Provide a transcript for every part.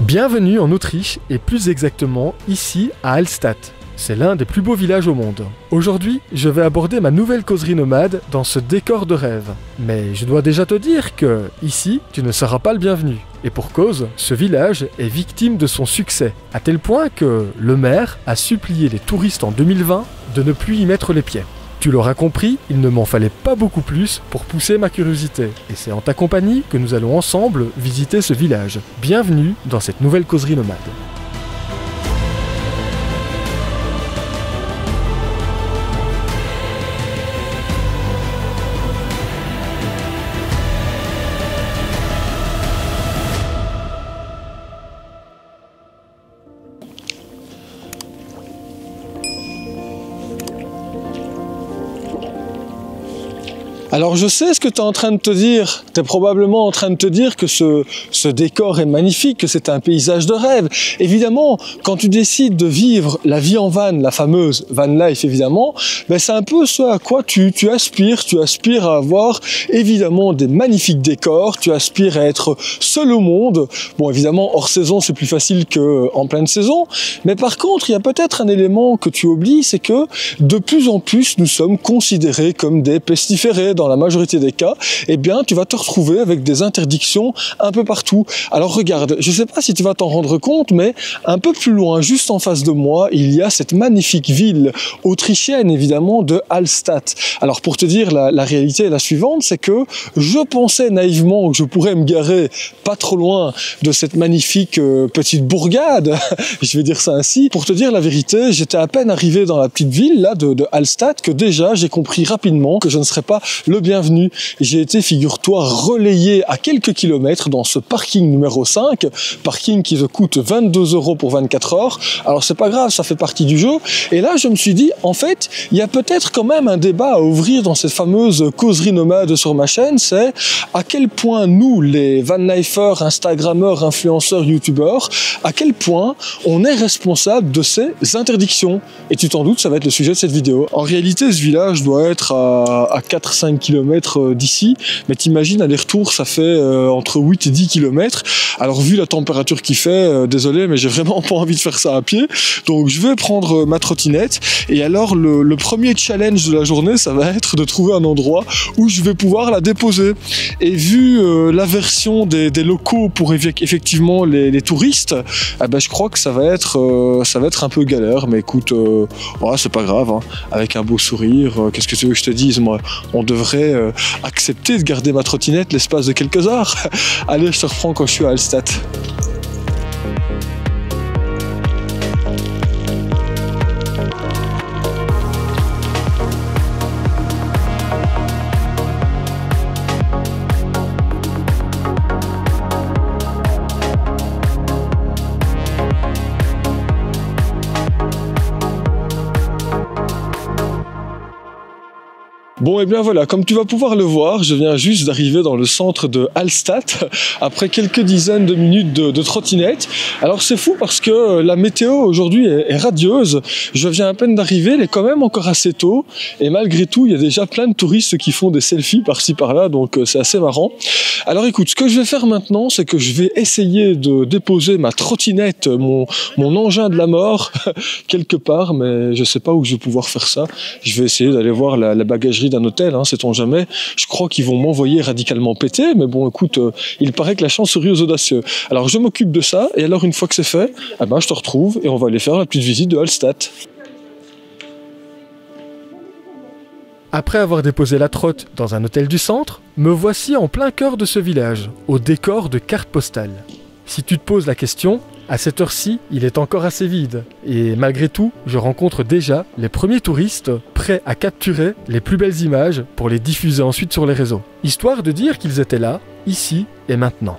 Bienvenue en Autriche et plus exactement ici à Hallstatt. C'est l'un des plus beaux villages au monde. Aujourd'hui, je vais aborder ma nouvelle causerie nomade dans ce décor de rêve. Mais je dois déjà te dire que, ici, tu ne seras pas le bienvenu. Et pour cause, ce village est victime de son succès, à tel point que le maire a supplié les touristes en 2020 de ne plus y mettre les pieds. Tu l'auras compris, il ne m'en fallait pas beaucoup plus pour pousser ma curiosité. Et c'est en ta compagnie que nous allons ensemble visiter ce village. Bienvenue dans cette nouvelle causerie nomade. Alors je sais ce que tu es en train de te dire, tu es probablement en train de te dire que ce décor est magnifique, que c'est un paysage de rêve. Évidemment, quand tu décides de vivre la vie en van, la fameuse van life évidemment, ben c'est un peu ce à quoi tu aspires à avoir évidemment des magnifiques décors, tu aspires à être seul au monde. Bon évidemment hors saison c'est plus facile qu'en pleine saison, mais par contre il y a peut-être un élément que tu oublies, c'est que de plus en plus nous sommes considérés comme des pestiférés. Dans la majorité des cas, eh bien, tu vas te retrouver avec des interdictions un peu partout. Alors regarde, je ne sais pas si tu vas t'en rendre compte, mais un peu plus loin, juste en face de moi, il y a cette magnifique ville autrichienne, évidemment, de Hallstatt. Alors pour te dire, la réalité est la suivante, c'est que je pensais naïvement que je pourrais me garer pas trop loin de cette magnifique petite bourgade, je vais dire ça ainsi. Pour te dire la vérité, j'étais à peine arrivé dans la petite ville là de Hallstatt que déjà j'ai compris rapidement que je ne serais pas le bienvenu. J'ai été, figure-toi, relayé à quelques kilomètres dans ce parking numéro 5, parking qui te coûte 22 € pour 24 heures. Alors c'est pas grave, ça fait partie du jeu. Et là, je me suis dit, en fait, il y a peut-être quand même un débat à ouvrir dans cette fameuse causerie nomade sur ma chaîne, c'est à quel point nous, les vanlifers, instagrammeurs, influenceurs, youtubeurs, à quel point on est responsable de ces interdictions. Et tu t'en doutes, ça va être le sujet de cette vidéo. En réalité, ce village doit être à 4-5 km d'ici, mais t'imagines, aller-retour, ça fait entre 8 et 10 km. Alors, vu la température qu'il fait, désolé, mais j'ai vraiment pas envie de faire ça à pied. Donc, je vais prendre ma trottinette. Et alors, le premier challenge de la journée, ça va être de trouver un endroit où je vais pouvoir la déposer. Et vu l'aversion des locaux pour effectivement les touristes, eh ben, je crois que ça va être un peu galère. Mais écoute, c'est pas grave, hein. Avec un beau sourire, qu'est-ce que tu veux que je te dise, moi? On devrait accepter de garder ma trottinette l'espace de quelques heures. Allez, je te reprends quand je suis à Hallstatt. Bon, et bien voilà, comme tu vas pouvoir le voir, je viens juste d'arriver dans le centre de Hallstatt après quelques dizaines de minutes de trottinette. Alors c'est fou parce que la météo aujourd'hui est radieuse. Je viens à peine d'arriver, elle est quand même encore assez tôt. Et malgré tout, il y a déjà plein de touristes qui font des selfies par-ci par-là, donc c'est assez marrant. Alors écoute, ce que je vais faire maintenant, c'est que je vais essayer de déposer ma trottinette, mon engin de la mort, quelque part, mais je sais pas où je vais pouvoir faire ça. Je vais essayer d'aller voir la bagagerie d'un hôtel, hein, sait-on jamais. Je crois qu'ils vont m'envoyer radicalement péter, mais bon, écoute, il paraît que la chance sourit aux audacieux. Alors je m'occupe de ça, et alors une fois que c'est fait, eh ben, je te retrouve et on va aller faire la petite visite de Hallstatt. Après avoir déposé la trotte dans un hôtel du centre, me voici en plein cœur de ce village, au décor de carte postale. Si tu te poses la question, à cette heure-ci, il est encore assez vide. Et malgré tout, je rencontre déjà les premiers touristes prêts à capturer les plus belles images pour les diffuser ensuite sur les réseaux. Histoire de dire qu'ils étaient là, ici et maintenant.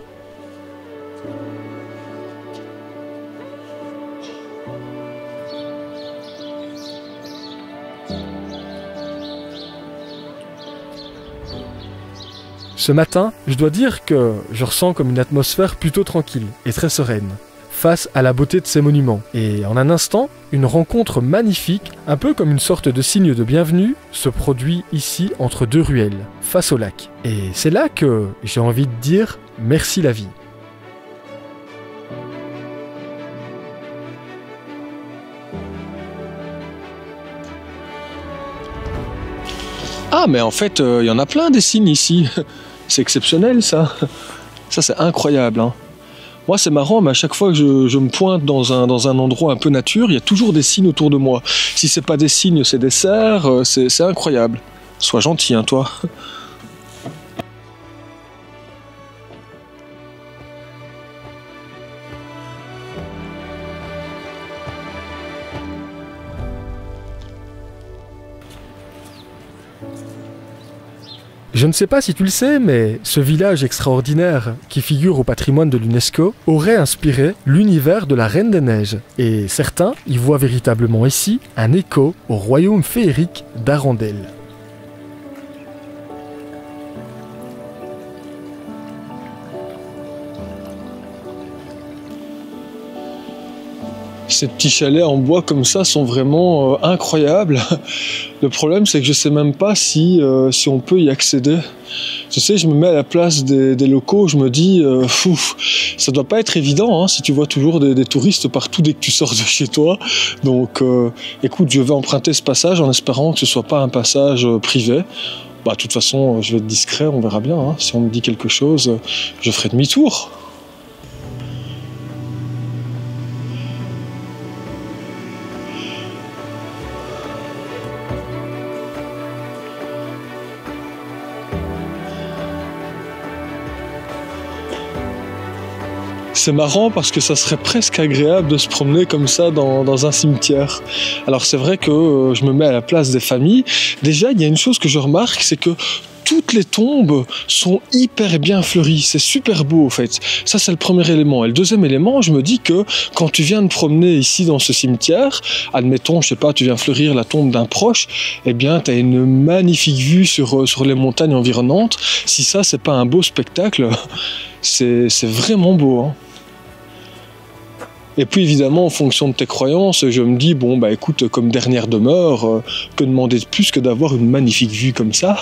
Ce matin, je dois dire que je ressens comme une atmosphère plutôt tranquille et très sereine, face à la beauté de ces monuments. Et en un instant, une rencontre magnifique, un peu comme une sorte de signe de bienvenue, se produit ici entre deux ruelles, face au lac. Et c'est là que j'ai envie de dire merci la vie. Ah, mais en fait, il y en a plein des signes ici. C'est exceptionnel, ça. Ça, c'est incroyable, hein. Moi, c'est marrant, mais à chaque fois que je me pointe dans un endroit un peu nature, il y a toujours des signes autour de moi. Si c'est pas des signes, c'est des cerfs, c'est incroyable. Sois gentil, hein, toi. Je ne sais pas si tu le sais, mais ce village extraordinaire qui figure au patrimoine de l'UNESCO aurait inspiré l'univers de la Reine des Neiges. Et certains y voient véritablement ici un écho au royaume féerique d'Arendelle. Ces petits chalets en bois comme ça sont vraiment incroyables. Le problème, c'est que je sais même pas si on peut y accéder. Tu sais, je me mets à la place des locaux, je me dis, ça doit pas être évident, hein, si tu vois toujours des touristes partout dès que tu sors de chez toi. Donc, écoute, je vais emprunter ce passage en espérant que ce soit pas un passage privé. Bah, de toute façon, je vais être discret, on verra bien, hein. Si on me dit quelque chose, je ferai demi-tour. C'est marrant parce que ça serait presque agréable de se promener comme ça dans un cimetière. Alors c'est vrai que je me mets à la place des familles. Déjà, il y a une chose que je remarque, c'est que toutes les tombes sont hyper bien fleuries. C'est super beau, en fait. Ça, c'est le premier élément. Et le deuxième élément, je me dis que quand tu viens de promener ici dans ce cimetière, admettons, je sais pas, tu viens fleurir la tombe d'un proche, eh bien, tu as une magnifique vue sur les montagnes environnantes. Si ça, c'est pas un beau spectacle, c'est vraiment beau, hein. Et puis évidemment, en fonction de tes croyances, je me dis, bon, bah écoute, comme dernière demeure, que demander de plus que d'avoir une magnifique vue comme ça.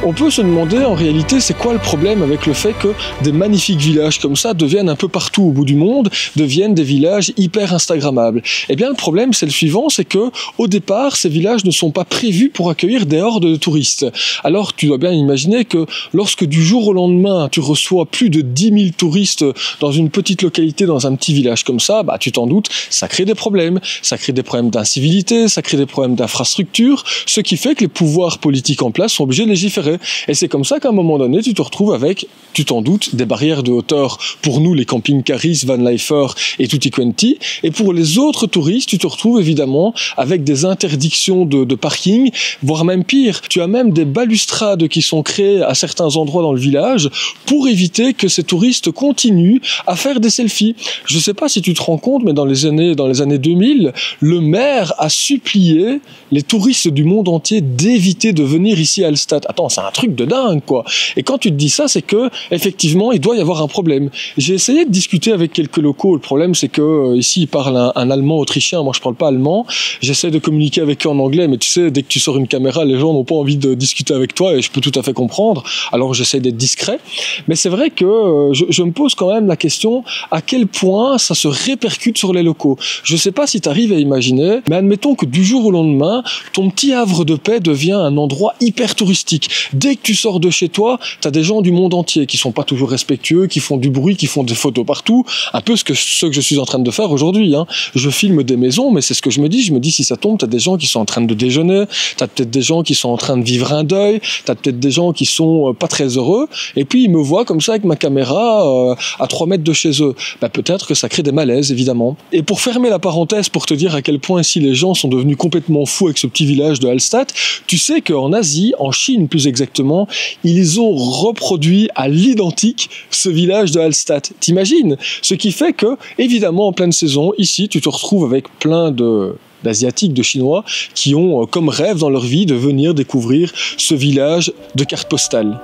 On peut se demander en réalité c'est quoi le problème avec le fait que des magnifiques villages comme ça deviennent un peu partout au bout du monde, deviennent des villages hyper instagrammables. Eh bien le problème c'est le suivant, c'est que au départ ces villages ne sont pas prévus pour accueillir des hordes de touristes. Alors tu dois bien imaginer que lorsque du jour au lendemain tu reçois plus de 10 000 touristes dans une petite localité, dans un petit village comme ça, bah tu t'en doutes, ça crée des problèmes. Ça crée des problèmes d'incivilité, ça crée des problèmes d'infrastructure, ce qui fait que les pouvoirs politiques en place sont obligés de légiférer. Et c'est comme ça qu'à un moment donné, tu te retrouves avec, tu t'en doutes, des barrières de hauteur pour nous, les camping-caristes, Van Leifer et Tutti Quanti. Et pour les autres touristes, tu te retrouves évidemment avec des interdictions de parking, voire même pire. Tu as même des balustrades qui sont créées à certains endroits dans le village pour éviter que ces touristes continuent à faire des selfies. Je ne sais pas si tu te rends compte, mais dans les années 2000, le maire a supplié les touristes du monde entier d'éviter de venir ici à Hallstatt. Attends, c'est un truc de dingue, quoi. Et quand tu te dis ça, c'est que effectivement, il doit y avoir un problème. J'ai essayé de discuter avec quelques locaux. Le problème, c'est que ici, ils parlent un allemand autrichien. Moi, je parle pas allemand. J'essaie de communiquer avec eux en anglais, mais tu sais, dès que tu sors une caméra, les gens n'ont pas envie de discuter avec toi, et je peux tout à fait comprendre. Alors, j'essaie d'être discret. Mais c'est vrai que je me pose quand même la question à quel point ça se répercute sur les locaux. Je sais pas si tu arrives à imaginer, mais admettons que du jour au lendemain, ton petit havre de paix devient un endroit hyper touristique. Dès que tu sors de chez toi, t'as des gens du monde entier qui sont pas toujours respectueux, qui font du bruit, qui font des photos partout. Un peu ce que je suis en train de faire aujourd'hui, hein. Je filme des maisons, mais c'est ce que je me dis. Je me dis, si ça tombe, t'as des gens qui sont en train de déjeuner, t'as peut-être des gens qui sont en train de vivre un deuil, t'as peut-être des gens qui sont pas très heureux, et puis ils me voient comme ça avec ma caméra à 3 mètres de chez eux. Bah, peut-être que ça crée des malaises, évidemment. Et pour fermer la parenthèse, pour te dire à quel point ici les gens sont devenus complètement fous avec ce petit village de Hallstatt, tu sais qu'en Asie, en Chine plus exactement, ils ont reproduit à l'identique ce village de Hallstatt. T'imagines? Ce qui fait que, évidemment, en pleine saison, ici, tu te retrouves avec plein d'Asiatiques, de Chinois, qui ont comme rêve dans leur vie de venir découvrir ce village de carte postale.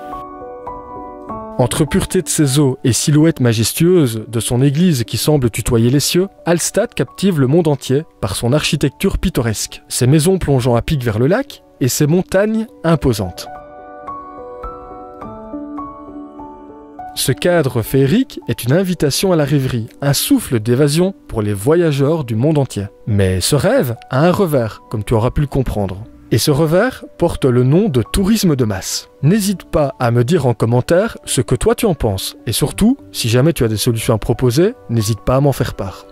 Entre pureté de ses eaux et silhouette majestueuse de son église qui semble tutoyer les cieux, Hallstatt captive le monde entier par son architecture pittoresque, ses maisons plongeant à pic vers le lac et ses montagnes imposantes. Ce cadre féerique est une invitation à la rêverie, un souffle d'évasion pour les voyageurs du monde entier. Mais ce rêve a un revers, comme tu auras pu le comprendre. Et ce revers porte le nom de tourisme de masse. N'hésite pas à me dire en commentaire ce que toi tu en penses. Et surtout, si jamais tu as des solutions à proposer, n'hésite pas à m'en faire part.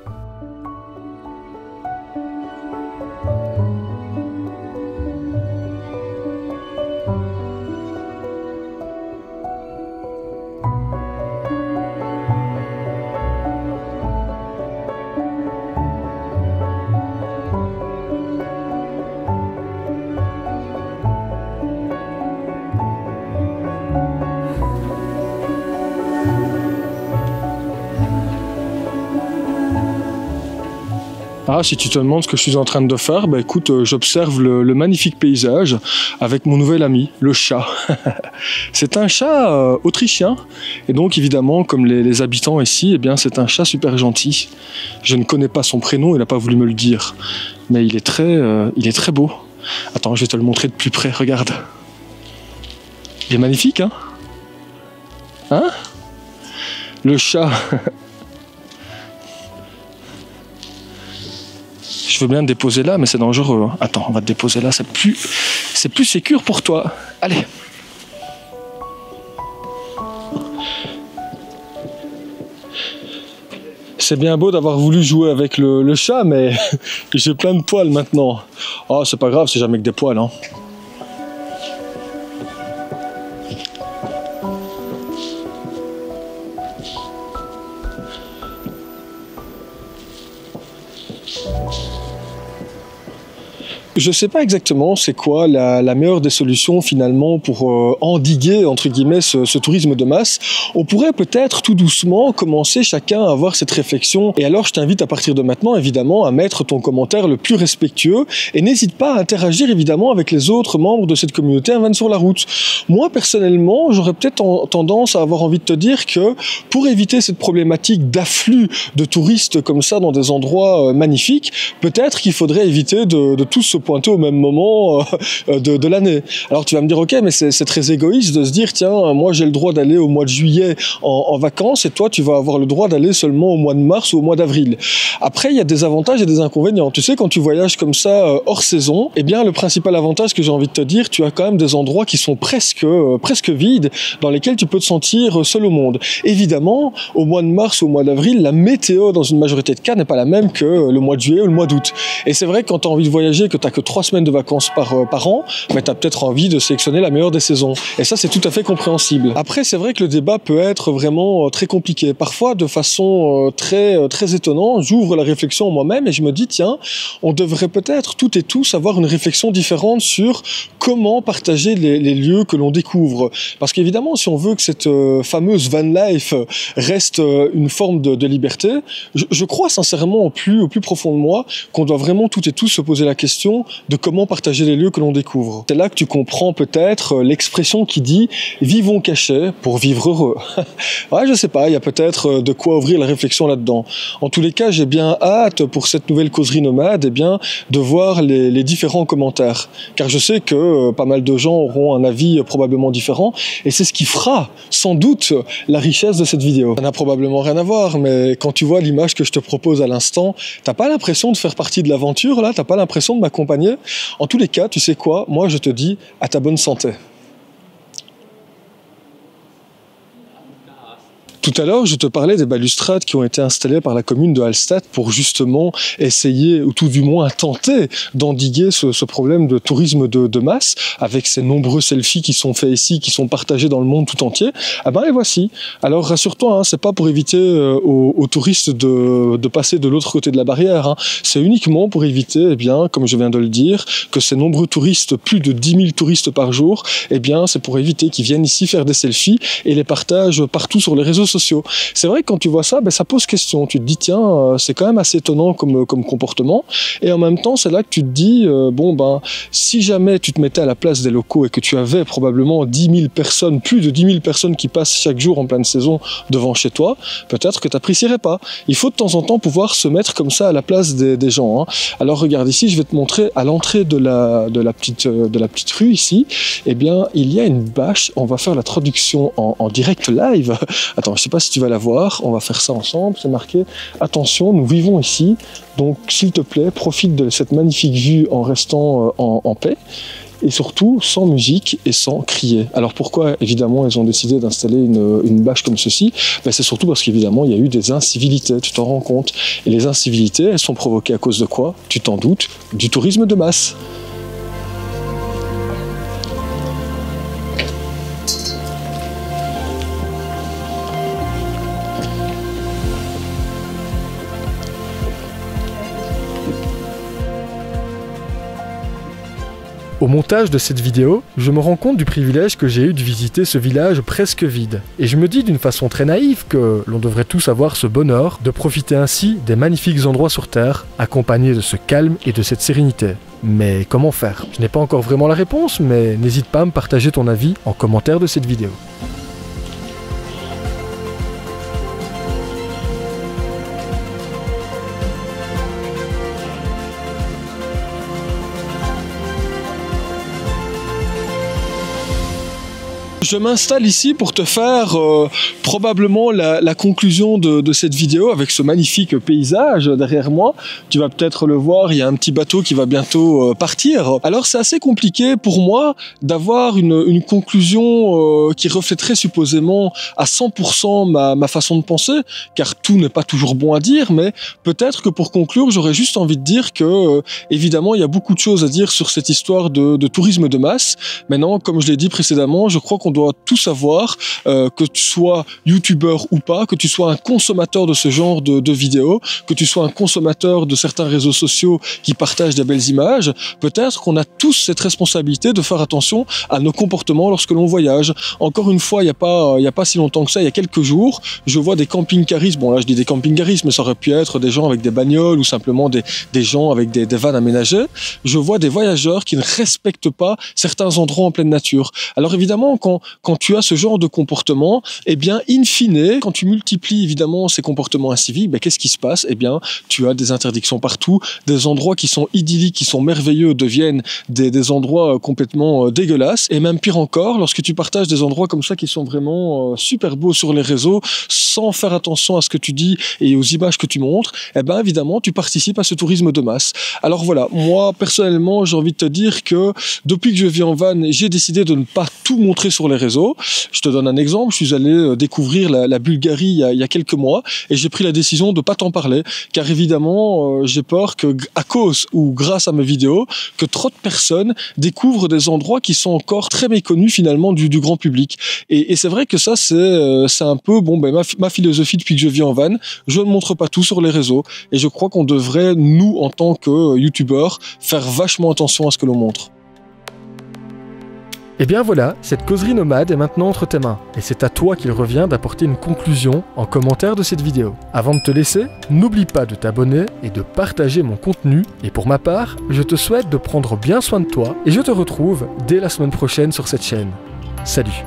Ah, si tu te demandes ce que je suis en train de faire, bah écoute, j'observe le magnifique paysage avec mon nouvel ami, le chat. C'est un chat autrichien, et donc évidemment, comme les habitants ici, eh bien c'est un chat super gentil. Je ne connais pas son prénom, il n'a pas voulu me le dire, mais il est très beau. Attends, je vais te le montrer de plus près, regarde. Il est magnifique, hein? Hein? Le chat. Je veux bien te déposer là, mais c'est dangereux. Hein. Attends, on va te déposer là, c'est plus sécure pour toi. Allez. C'est bien beau d'avoir voulu jouer avec le chat, mais j'ai plein de poils maintenant. Oh, c'est pas grave, c'est jamais que des poils. Hein. Je ne sais pas exactement c'est quoi la meilleure des solutions finalement pour endiguer entre guillemets ce tourisme de masse. On pourrait peut-être tout doucement commencer chacun à avoir cette réflexion, et alors je t'invite à partir de maintenant évidemment à mettre ton commentaire le plus respectueux, et n'hésite pas à interagir évidemment avec les autres membres de cette communauté Un Van sur la route. Moi personnellement j'aurais peut-être tendance à avoir envie de te dire que pour éviter cette problématique d'afflux de touristes comme ça dans des endroits magnifiques, peut-être qu'il faudrait éviter de tous se pointer au même moment de l'année. Alors tu vas me dire ok, mais c'est très égoïste de se dire tiens, moi j'ai le droit d'aller au mois de juillet en vacances et toi tu vas avoir le droit d'aller seulement au mois de mars ou au mois d'avril. Après il y a des avantages et des inconvénients. Tu sais, quand tu voyages comme ça hors saison, eh bien le principal avantage que j'ai envie de te dire, tu as quand même des endroits qui sont presque vides, dans lesquels tu peux te sentir seul au monde. Évidemment, au mois de mars ou au mois d'avril, la météo dans une majorité de cas n'est pas la même que le mois de juillet ou le mois d'août. Et c'est vrai que quand tu as envie de voyager, que tu n'as que 3 semaines de vacances par an, mais tu as peut-être envie de sélectionner la meilleure des saisons. Et ça, c'est tout à fait compréhensible. Après, c'est vrai que le débat peut être vraiment très compliqué. Parfois, de façon très étonnante, j'ouvre la réflexion moi-même et je me dis, tiens, on devrait peut-être toutes et tous avoir une réflexion différente sur comment partager les lieux que l'on découvre. Parce qu'évidemment, si on veut que cette fameuse van life reste une forme de liberté, je crois sincèrement au plus profond de moi qu'on doit vraiment toutes et tous se poser la question de comment partager les lieux que l'on découvre. C'est là que tu comprends peut-être l'expression qui dit « vivons cachés pour vivre heureux ». Ouais, je sais pas, il y a peut-être de quoi ouvrir la réflexion là-dedans. En tous les cas, j'ai bien hâte pour cette nouvelle causerie nomade, eh bien, de voir les différents commentaires. Car je sais que pas mal de gens auront un avis probablement différent, et c'est ce qui fera sans doute la richesse de cette vidéo. Ça n'a probablement rien à voir, mais quand tu vois l'image que je te propose à l'instant, t'as pas l'impression de faire partie de l'aventure là? T'as pas l'impression de m'accompagner? En tous les cas, tu sais quoi? Moi, je te dis à ta bonne santé. Tout à l'heure, je te parlais des balustrades qui ont été installées par la commune de Hallstatt pour justement essayer, ou tout du moins tenter, d'endiguer ce problème de tourisme de masse, avec ces nombreux selfies qui sont faits ici, qui sont partagés dans le monde tout entier. Ah ben les voici. Alors rassure-toi, hein, c'est pas pour éviter aux touristes de passer de l'autre côté de la barrière. Hein. C'est uniquement pour éviter, eh bien, comme je viens de le dire, que ces nombreux touristes, plus de 10 000 touristes par jour, eh bien, c'est pour éviter qu'ils viennent ici faire des selfies et les partagent partout sur les réseaux sociaux. sociaux. C'est vrai que quand tu vois ça, ça pose question. Tu te dis, tiens, c'est quand même assez étonnant comme comportement. Et en même temps, c'est là que tu te dis, si jamais tu te mettais à la place des locaux et que tu avais probablement 10 000 personnes, plus de 10 000 personnes qui passent chaque jour en pleine saison devant chez toi, peut-être que tu n'apprécierais pas. Il faut de temps en temps pouvoir se mettre comme ça à la place des gens. Hein. Alors regarde ici, je vais te montrer à l'entrée de la petite rue ici, eh bien, il y a une bâche. On va faire la traduction en direct live. Attends, je sais pas si tu vas la voir. On va faire ça ensemble. C'est marqué « Attention, nous vivons ici. Donc, s'il te plaît, profite de cette magnifique vue en restant en paix. Et surtout, sans musique et sans crier. » Alors pourquoi, évidemment, ils ont décidé d'installer une bâche comme ceci? C'est surtout parce qu'évidemment, il y a eu des incivilités, tu t'en rends compte. Et les incivilités, elles sont provoquées à cause de quoi? Tu t'en doutes, du tourisme de masse. Au montage de cette vidéo, je me rends compte du privilège que j'ai eu de visiter ce village presque vide. Et je me dis d'une façon très naïve que l'on devrait tous avoir ce bonheur de profiter ainsi des magnifiques endroits sur Terre, accompagnés de ce calme et de cette sérénité. Mais comment faire? Je n'ai pas encore vraiment la réponse, mais n'hésite pas à me partager ton avis en commentaire de cette vidéo. Je m'installe ici pour te faire probablement la conclusion de cette vidéo avec ce magnifique paysage derrière moi. Tu vas peut-être le voir, il y a un petit bateau qui va bientôt partir. Alors c'est assez compliqué pour moi d'avoir une conclusion qui reflèterait supposément à 100% ma façon de penser, car tout n'est pas toujours bon à dire, mais peut-être que pour conclure, j'aurais juste envie de dire que évidemment il y a beaucoup de choses à dire sur cette histoire de tourisme de masse. Maintenant, comme je l'ai dit précédemment, je crois qu'on doit tout savoir, que tu sois youtubeur ou pas, que tu sois un consommateur de ce genre de vidéos, que tu sois un consommateur de certains réseaux sociaux qui partagent des belles images, peut-être qu'on a tous cette responsabilité de faire attention à nos comportements lorsque l'on voyage. Encore une fois, il y a pas si longtemps que ça, il y a quelques jours, je vois des camping-caristes, bon là je dis des camping-caristes, mais ça aurait pu être des gens avec des bagnoles ou simplement des gens avec des vannes aménagées. Je vois des voyageurs qui ne respectent pas certains endroits en pleine nature. Alors évidemment, quand tu as ce genre de comportement, eh bien, in fine, quand tu multiplies évidemment ces comportements inciviques, qu'est-ce qui se passe? Eh bien, tu as des interdictions partout, des endroits qui sont idylliques, qui sont merveilleux, deviennent des endroits complètement dégueulasses. Et même pire encore, lorsque tu partages des endroits comme ça qui sont vraiment super beaux sur les réseaux, sans faire attention à ce que tu dis et aux images que tu montres, eh bien, évidemment, tu participes à ce tourisme de masse. Alors voilà, moi, personnellement, j'ai envie de te dire que depuis que je vis en van, j'ai décidé de ne pas tout montrer sur les réseaux. Je te donne un exemple, je suis allé découvrir la Bulgarie il y a quelques mois et j'ai pris la décision de pas t'en parler, car évidemment j'ai peur que à cause ou grâce à mes vidéos, que trop de personnes découvrent des endroits qui sont encore très méconnus finalement du grand public. Et c'est vrai que ça c'est un peu ma philosophie depuis que je vis en van. Je ne montre pas tout sur les réseaux et je crois qu'on devrait, nous en tant que youtubeurs, faire vachement attention à ce que l'on montre. Et bien voilà, cette causerie nomade est maintenant entre tes mains, et c'est à toi qu'il revient d'apporter une conclusion en commentaire de cette vidéo. Avant de te laisser, n'oublie pas de t'abonner et de partager mon contenu, et pour ma part, je te souhaite de prendre bien soin de toi, et je te retrouve dès la semaine prochaine sur cette chaîne. Salut!